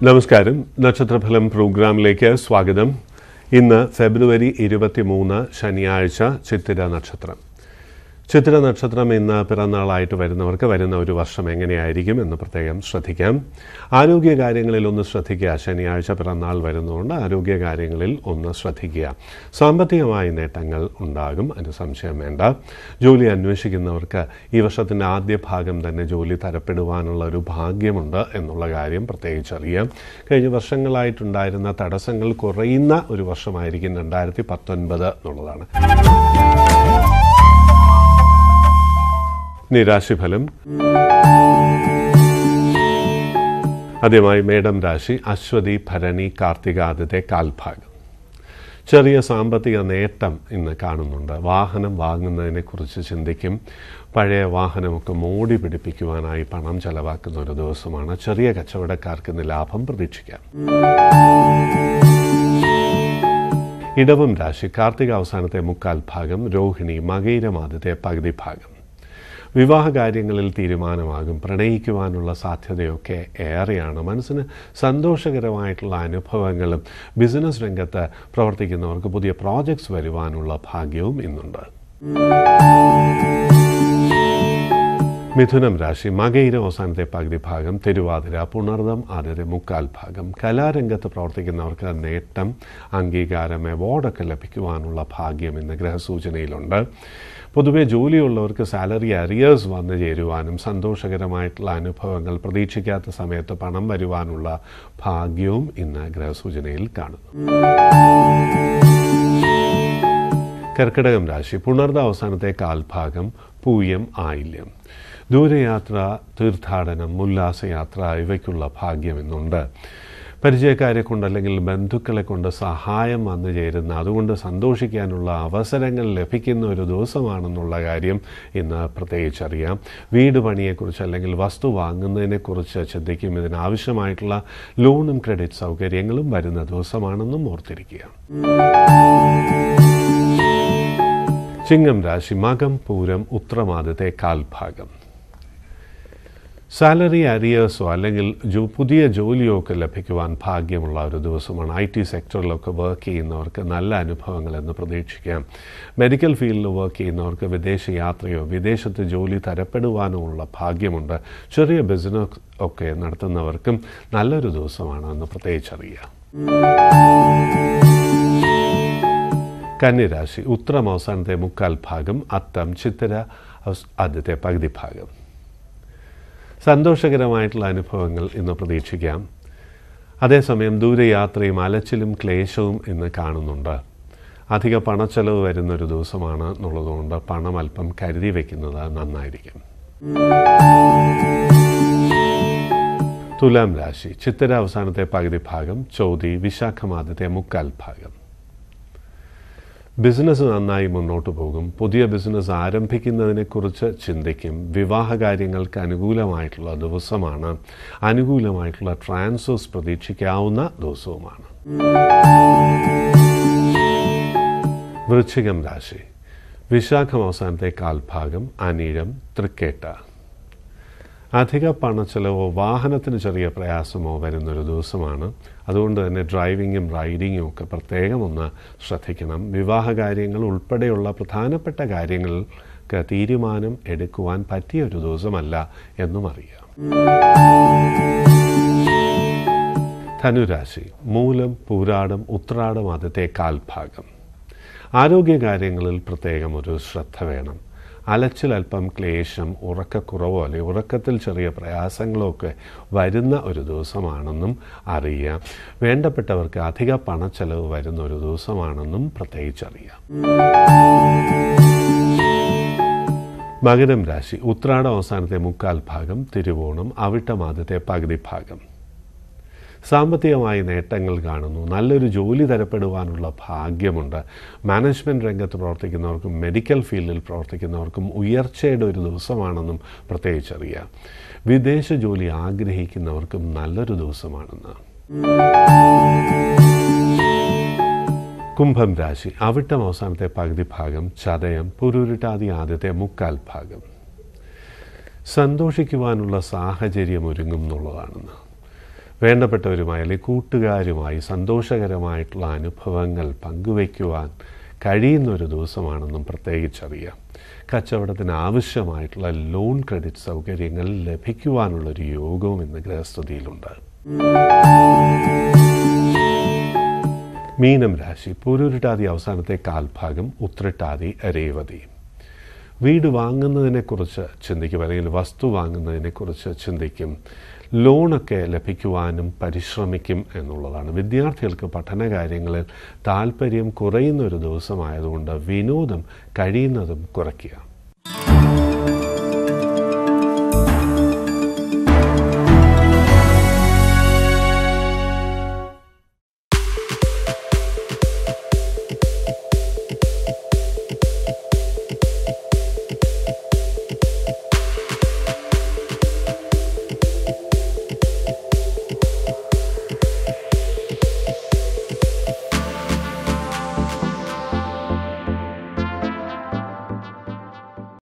നമസ്കാരം. നക്ഷത്രഫലം പ്രോഗ്രാമിലേക്ക് സ്വാഗതം. ഇന്ന് ഫെബ്രുവരി 23 ശനിയാഴ്ച, ചിത്തിര നക്ഷത്രം. ചിത്തിര നക്ഷത്രം ഇന്ന് പിറന്നാളായിട്ട് വരുന്നവർക്ക് വരുന്ന ഒരു വർഷം എങ്ങനെയായിരിക്കും എന്ന് പ്രത്യേകം ശ്രദ്ധിക്കാം. ആരോഗ്യകാര്യങ്ങളിൽ ഒന്ന് ശ്രദ്ധിക്കുക. ശനിയാഴ്ച പിറന്നാൾ വരുന്നതുകൊണ്ട് ആരോഗ്യകാര്യങ്ങളിൽ ഒന്ന് ശ്രദ്ധിക്കുക. സാമ്പത്തികമായ നേട്ടങ്ങൾ ഉണ്ടാകും, അതിന് സംശയം വേണ്ട. ജോലി അന്വേഷിക്കുന്നവർക്ക് ഈ വർഷത്തിൻ്റെ ആദ്യ ഭാഗം തന്നെ ജോലി തരപ്പെടുവാനുള്ള ഒരു ഭാഗ്യമുണ്ട് എന്നുള്ള കാര്യം പ്രത്യേകിച്ചറിയാം. കഴിഞ്ഞ വർഷങ്ങളായിട്ടുണ്ടായിരുന്ന തടസ്സങ്ങൾ കുറയുന്ന ഒരു വർഷമായിരിക്കും 2019 എന്നുള്ളതാണ്. രാശിഫലം. ആദ്യമായി മേടം രാശി. അശ്വതി, ഭരണി, കാർത്തിക ആദ്യത്തെ കാൽഭാഗം. ചെറിയ സാമ്പത്തിക നേട്ടം ഇന്ന് കാണുന്നുണ്ട്. വാഹനം വാങ്ങുന്നതിനെക്കുറിച്ച് ചിന്തിക്കും. പഴയ വാഹനമൊക്കെ മോടി പിടിപ്പിക്കുവാനായി പണം ചെലവാക്കുന്ന ഒരു ദിവസമാണ്. ചെറിയ കച്ചവടക്കാർക്ക് ഇന്ന് ലാഭം പ്രതീക്ഷിക്കാം. ഇടവം രാശി. കാർത്തിക അവസാനത്തെ മുക്കാൽ ഭാഗം, രോഹിണി, മകയിരം ആദ്യത്തെ പകുതി ഭാഗം. വിവാഹകാര്യങ്ങളിൽ തീരുമാനമാകും. പ്രണയിക്കുവാനുള്ള സാധ്യതയൊക്കെ ഏറെയാണ്. മനസ്സിന് സന്തോഷകരമായിട്ടുള്ള അനുഭവങ്ങളും ബിസിനസ് രംഗത്ത് പ്രവർത്തിക്കുന്നവർക്ക് പുതിയ പ്രോജക്ട്സ് വരുവാനുള്ള ഭാഗ്യവും ഇന്നുണ്ട്. മിഥുനം രാശി. മകയിരം അവസാനത്തെ പകുതി ഭാഗം, തിരുവാതിര, പുണർദം ആദ്യത്തെ മുക്കാൽ ഭാഗം. കലാരംഗത്ത് പ്രവർത്തിക്കുന്നവർക്ക് നേട്ടം, അംഗീകാരം, അവാർഡൊക്കെ ലഭിക്കുവാനുള്ള ഭാഗ്യം ഇന്ന് ഗ്രഹസൂചനയിലുണ്ട്. പൊതുവെ ജോലിയുള്ളവർക്ക് സാലറി അരിയേഴ്സ് വന്നു ചേരുവാനും സന്തോഷകരമായിട്ടുള്ള അനുഭവങ്ങൾ പ്രതീക്ഷിക്കാത്ത സമയത്ത് പണം വരുവാനുള്ള ഭാഗ്യവും ഇന്ന് ഗ്രഹസൂചനയിൽ കാണുന്നു. കർക്കിടകം രാശി. പുണർദ അവസാനത്തെ കാൽഭാഗം, പൂയം, ആയില്യം. ദൂരയാത്ര, തീർത്ഥാടനം, ഉല്ലാസയാത്ര ഇവയ്ക്കുള്ള ഭാഗ്യം ഇന്നുണ്ട്. പരിചയക്കാരെ കൊണ്ട് അല്ലെങ്കിൽ ബന്ധുക്കളെ കൊണ്ട് സഹായം വന്നു ചേരുന്ന, അതുകൊണ്ട് സന്തോഷിക്കാനുള്ള അവസരങ്ങൾ ലഭിക്കുന്ന ഒരു ദിവസമാണെന്നുള്ള കാര്യം ഇന്ന് പ്രത്യേകിച്ചറിയാം. വീട് പണിയെക്കുറിച്ച് അല്ലെങ്കിൽ വസ്തു വാങ്ങുന്നതിനെക്കുറിച്ച് ചിന്തിക്കും. ഇതിനാവശ്യമായിട്ടുള്ള ലോണും ക്രെഡിറ്റ് സൗകര്യങ്ങളും വരുന്ന ദിവസമാണെന്നും ഓർത്തിരിക്കുക. ചിങ്ങം രാശി. മകം, പൂരം, ഉത്രമാദ്യത്തെ കാൽഭാഗം. സാലറി അരിയേഴ്സോ അല്ലെങ്കിൽ പുതിയ ജോലിയോ ഒക്കെ ലഭിക്കുവാൻ ഭാഗ്യമുള്ള ഒരു ദിവസമാണ്. IT സെക്ടറിലൊക്കെ വർക്ക് ചെയ്യുന്നവർക്ക് നല്ല അനുഭവങ്ങളെന്ന് പ്രതീക്ഷിക്കാം. മെഡിക്കൽ ഫീൽഡിൽ വർക്ക് ചെയ്യുന്നവർക്ക് വിദേശ യാത്രയോ വിദേശത്ത് ജോലി തരപ്പെടുവാനോ ഉള്ള ഭാഗ്യമുണ്ട്. ചെറിയ ബിസിനസ് ഒക്കെ നടത്തുന്നവർക്കും നല്ലൊരു ദിവസമാണെന്ന് പ്രത്യേകിച്ചറിയാം. കന്നിരാശി. ഉത്രം അവസാനത്തെ മുക്കാൽ ഭാഗം, അത്തം, ചിത്തിര ആദ്യത്തെ പകുതി ഭാഗം. സന്തോഷകരമായിട്ടുള്ള അനുഭവങ്ങൾ ഇന്ന് പ്രതീക്ഷിക്കാം. അതേസമയം ദൂരയാത്രയും അലച്ചിലും ക്ലേശവും ഇന്ന് കാണുന്നുണ്ട്. അധിക പണച്ചെലവ് വരുന്നൊരു ദിവസമാണ് എന്നുള്ളതുകൊണ്ട് പണം അല്പം കരുതി വയ്ക്കുന്നത് നന്നായിരിക്കും. തുലാം രാശി. ചിത്തിര അവസാനത്തെ പകുതി ഭാഗം, ചോതി, വിശാഖം ആദ്യത്തെ മുക്കാൽ ഭാഗം. ബിസിനസ് നന്നായി മുന്നോട്ട് പോകും. പുതിയ ബിസിനസ് ആരംഭിക്കുന്നതിനെക്കുറിച്ച് ചിന്തിക്കും. വിവാഹകാര്യങ്ങൾക്ക് അനുകൂലമായിട്ടുള്ള ദിവസമാണ്. അനുകൂലമായിട്ടുള്ള ട്രാൻസ്ഫേഴ്സ് പ്രതീക്ഷിക്കാവുന്ന ദിവസവുമാണ്. വൃശ്ചികം രാശി. വിശാഖം അവസാനത്തെ കാൽഭാഗം, അനിഴം, തൃക്കേട്ട. അധിക പണച്ചെലവോ വാഹനത്തിന് ചെറിയ പ്രയാസമോ വരുന്നൊരു ദിവസമാണ്. അതുകൊണ്ട് തന്നെ ഡ്രൈവിങ്ങും റൈഡിങ്ങും ഒക്കെ പ്രത്യേകം ഒന്ന് ശ്രദ്ധിക്കണം. വിവാഹകാര്യങ്ങൾ ഉൾപ്പെടെയുള്ള പ്രധാനപ്പെട്ട കാര്യങ്ങൾക്ക് തീരുമാനം എടുക്കുവാൻ പറ്റിയ ഒരു ദിവസമല്ല എന്നും അറിയാം. ധനുരാശി. മൂലം, പൂരാടം, ഉത്രാടം ആദ്യത്തെ കാൽഭാഗം. ആരോഗ്യകാര്യങ്ങളിൽ പ്രത്യേകം ഒരു ശ്രദ്ധ വേണം. അലച്ചിൽ അല്പം ക്ലേശം, ഉറക്കക്കുറവോ അല്ലെങ്കിൽ ഉറക്കത്തിൽ ചെറിയ പ്രയാസങ്ങളോ ഒക്കെ വരുന്ന ഒരു ദിവസമാണെന്നും അറിയാം. വേണ്ടപ്പെട്ടവർക്ക് അധിക പണച്ചെലവ് വരുന്ന ഒരു ദിവസമാണെന്നും പ്രത്യേകിച്ചറിയാം. മകരം രാശി. ഉത്രാടം അവസാനത്തെ മുക്കാൽ ഭാഗം, തിരുവോണം, അവിട്ടം ആദ്യത്തെ പകുതി ഭാഗം. സാമ്പത്തികമായി നേട്ടങ്ങൾ കാണുന്നു. നല്ലൊരു ജോലി തരപ്പെടുവാനുള്ള ഭാഗ്യമുണ്ട്. മാനേജ്മെൻറ്റ് രംഗത്ത് പ്രവർത്തിക്കുന്നവർക്കും മെഡിക്കൽ ഫീൽഡിൽ പ്രവർത്തിക്കുന്നവർക്കും ഉയർച്ചയുടെ ഒരു ദിവസമാണെന്നും പ്രത്യേകിച്ചറിയാം. വിദേശ ജോലി ആഗ്രഹിക്കുന്നവർക്കും നല്ലൊരു ദിവസമാണെന്ന്. കുംഭം രാശി. അവിട്ടം അവസാനത്തെ പകുതി ഭാഗം, ചതയം, പുരുരുട്ടാതി ആദ്യത്തെ മുക്കാൽ ഭാഗം. സന്തോഷിക്കുവാനുള്ള സാഹചര്യം ഒരുങ്ങും എന്നുള്ളതാണെന്ന്. വേണ്ടപ്പെട്ടവരുമായി അല്ലെങ്കിൽ കൂട്ടുകാരുമായി സന്തോഷകരമായിട്ടുള്ള അനുഭവങ്ങൾ പങ്കുവയ്ക്കുവാൻ കഴിയുന്നൊരു ദിവസമാണെന്നും പ്രത്യേകിച്ചറിയാം. കച്ചവടത്തിന് ആവശ്യമായിട്ടുള്ള ലോൺ ക്രെഡിറ്റ് സൗകര്യങ്ങൾ ലഭിക്കുവാനുള്ളൊരു യോഗവും ഇന്ന് ഗ്രഹസ്ഥിതിയിലുണ്ട്. മീനം രാശി, പൂരുരുട്ടാതി അവസാനത്തെ കാൽഭാഗം, ഉത്രട്ടാതി രേവതി. വീട് വാങ്ങുന്നതിനെക്കുറിച്ച് ചിന്തിക്കും, അല്ലെങ്കിൽ വസ്തു വാങ്ങുന്നതിനെക്കുറിച്ച് ചിന്തിക്കും. ലോണൊക്കെ ലഭിക്കുവാനും പരിശ്രമിക്കും എന്നുള്ളതാണ്. വിദ്യാർത്ഥികൾക്ക് പഠനകാര്യങ്ങളിൽ താല്പര്യം കുറയുന്ന ഒരു ദിവസമായതുകൊണ്ട് വിനോദം കഴിയുന്നതും കുറയ്ക്കുക.